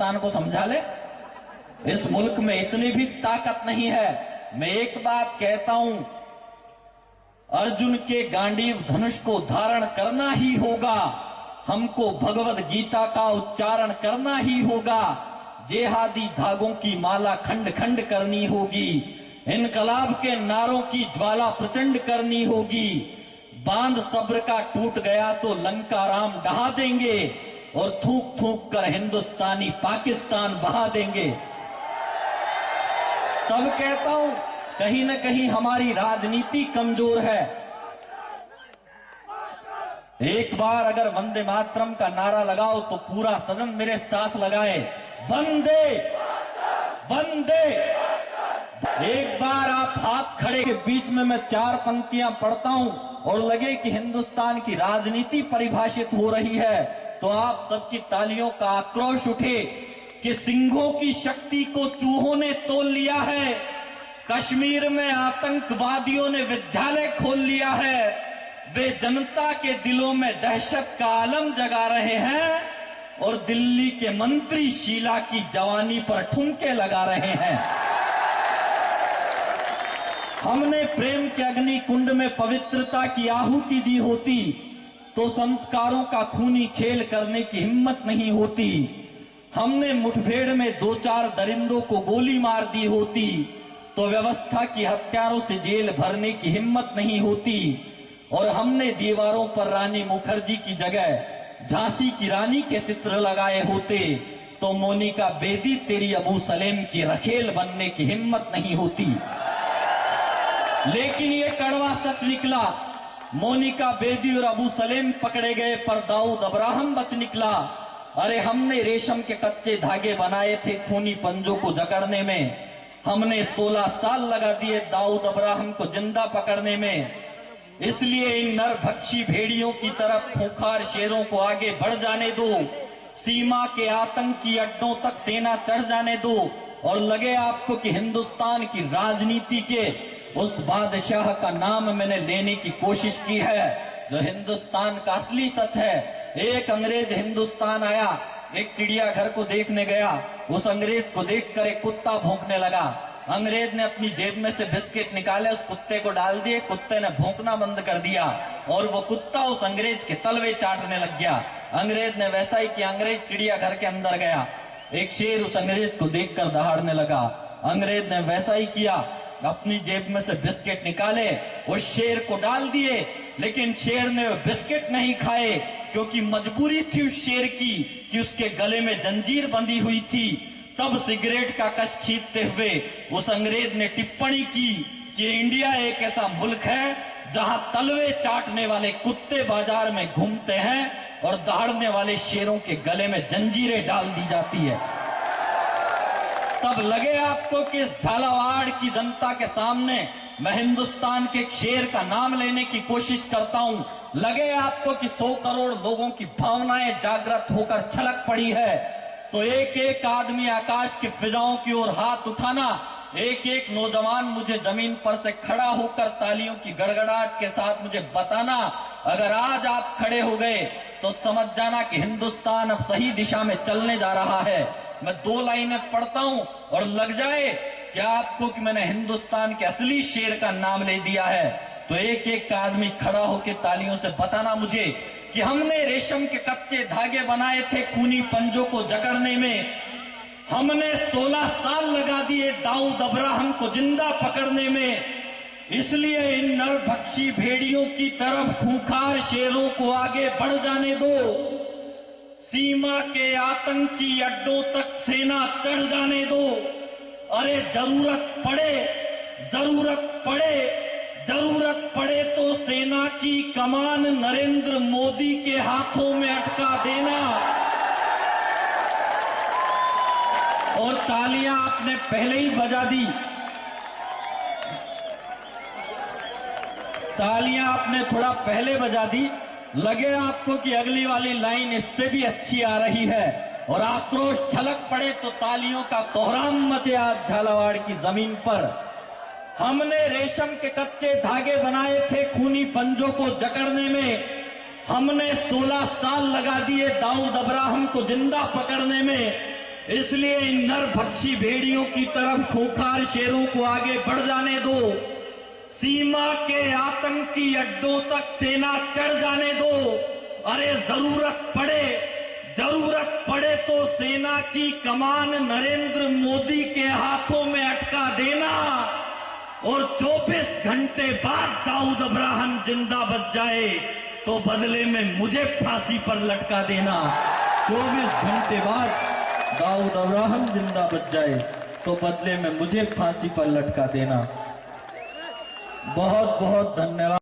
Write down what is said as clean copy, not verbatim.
को समझा ले। इस मुल्क में इतनी भी ताकत नहीं है। मैं एक बात कहता हूं, अर्जुन के गांडीव धनुष को धारण करना ही होगा, हमको भगवत गीता का उच्चारण करना ही होगा, जेहादी धागों की माला खंड खंड करनी होगी, इनकलाब के नारों की ज्वाला प्रचंड करनी होगी। बांध सब्र का टूट गया तो लंका राम ढहा देंगे और थूक थूक कर हिंदुस्तानी पाकिस्तान बहा देंगे। तब कहता हूं कहीं न कहीं हमारी राजनीति कमजोर है। एक बार अगर वंदे मातरम का नारा लगाओ तो पूरा सदन मेरे साथ लगाए, वंदे वंदे। एक बार आप हाथ खड़े के बीच में मैं 4 पंक्तियां पढ़ता हूं और लगे कि हिंदुस्तान की राजनीति परिभाषित हो रही है तो आप सबकी तालियों का आक्रोश उठे कि सिंहों की शक्ति को चूहों ने तोल लिया है, कश्मीर में आतंकवादियों ने विद्यालय खोल लिया है, वे जनता के दिलों में दहशत का आलम जगा रहे हैं और दिल्ली के मंत्री शीला की जवानी पर ठुमके लगा रहे हैं। हमने प्रेम के अग्नि कुंड में पवित्रता की आहुति दी होती तो संस्कारों का खूनी खेल करने की हिम्मत नहीं होती। हमने मुठभेड़ में 2-4 दरिंदों को गोली मार दी होती तो व्यवस्था की हत्यारों से जेल भरने की हिम्मत नहीं होती। और हमने दीवारों पर रानी मुखर्जी की जगह झांसी की रानी के चित्र लगाए होते तो मोनिका बेदी तेरी अबू सलेम की रखेल बनने की हिम्मत नहीं होती। लेकिन ये कड़वा सच निकला, मोनिका बेदी और अबू सलेम पकड़े गए पर दाऊद अब्राहम बच निकला। अरे हमने रेशम के कच्चे धागे बनाए थे खूनी पंजों को जकड़ने में, हमने 16 साल लगा दिए दाऊद अब्राहम को जिंदा पकड़ने में। इसलिए इन नरभक्षी भेड़ियों की तरफ खूंखार शेरों को आगे बढ़ जाने दो, सीमा के आतंकी अड्डों तक सेना चढ़ जाने दो और लगे आपको कि हिंदुस्तान की राजनीति के उस बादशाह का नाम मैंने लेने की कोशिश की है जो हिंदुस्तान का असली सच है। एक अंग्रेज हिंदुस्तान आया, एक चिड़ियाघर को देखने गया, उस अंग्रेज को देखकर एक कुत्ता भौंकने लगा। अंग्रेज ने अपनी जेब में से बिस्किट निकाले, उस कुत्ते को डाल दिए, कुत्ते ने भौंकना बंद कर दिया और वो कुत्ता उस अंग्रेज के तलवे चाटने लग गया। अंग्रेज ने वैसा ही किया, अंग्रेज चिड़ियाघर के अंदर गया, एक शेर उस अंग्रेज को देखकर दहाड़ने लगा। अंग्रेज ने वैसा ही किया, अपनी जेब में से बिस्किट निकाले, उस शेर को डाल दिए, लेकिन शेर ने बिस्किट नहीं खाए क्योंकि मजबूरी थी उस शेर की कि उसके गले में जंजीर बंधी हुई थी। तब सिगरेट का कश खींचते हुए उस अंग्रेज ने टिप्पणी की कि इंडिया एक ऐसा मुल्क है जहां तलवे चाटने वाले कुत्ते बाजार में घूमते हैं और दहाड़ने वाले शेरों के गले में जंजीरें डाल दी जाती है। तब लगे आपको कि इस झालावाड़ की जनता के सामने मैं हिंदुस्तान के एक शेर का नाम लेने की कोशिश करता हूं, लगे आपको कि 100 करोड़ लोगों की भावनाएं जागृत होकर छलक पड़ी है तो एक एक आदमी आकाश की फिजाओं की ओर हाथ उठाना, एक एक नौजवान मुझे जमीन पर से खड़ा होकर तालियों की गड़गड़ाहट के साथ मुझे बताना, अगर आज आप खड़े हो गए तो समझ जाना कि हिंदुस्तान अब सही दिशा में चलने जा रहा है। मैं 2 लाइनें पढ़ता हूं और लग जाए कि आपको कि मैंने हिंदुस्तान के असली शेर का नाम ले दिया है तो एक एक आदमी खड़ा होकर तालियों से बताना मुझे कि हमने रेशम के कच्चे धागे बनाए थे खूनी पंजों को जकड़ने में, हमने 16 साल लगा दिए दाऊद अब्राहम को जिंदा पकड़ने में। इसलिए इन नरभक्षी भेड़ियों की तरफ खूंखार शेरों को आगे बढ़ जाने दो, सीमा के आतंकी अड्डों तक सेना चढ़ जाने दो। अरे जरूरत पड़े तो सेना की कमान नरेंद्र मोदी के हाथों में अटका देना। और तालियां आपने पहले ही बजा दी, तालियां आपने थोड़ा पहले बजा दी, लगे आपको कि अगली वाली लाइन इससे भी अच्छी आ रही है और आक्रोश छलक पड़े तो तालियों का कोहराम मचे आज झालावाड़ की जमीन पर। हमने रेशम के कच्चे धागे बनाए थे खूनी पंजों को जकड़ने में, हमने 16 साल लगा दिए दाऊद अब्राहम को जिंदा पकड़ने में। इसलिए इन नरभक्षी भेड़ियों की तरफ खूंखार शेरों को आगे बढ़ जाने दो। सीमा के आतंकी अड्डों तक सेना चढ़ जाने दो। अरे जरूरत पड़े तो सेना की कमान नरेंद्र मोदी के हाथों में अटका देना और 24 घंटे बाद दाऊद अब्राहम जिंदा बच जाए तो बदले में मुझे फांसी पर लटका देना। 24 घंटे बाद दाऊद अब्राहम जिंदा बच जाए तो बदले में मुझे फांसी पर लटका देना। बहुत बहुत धन्यवाद।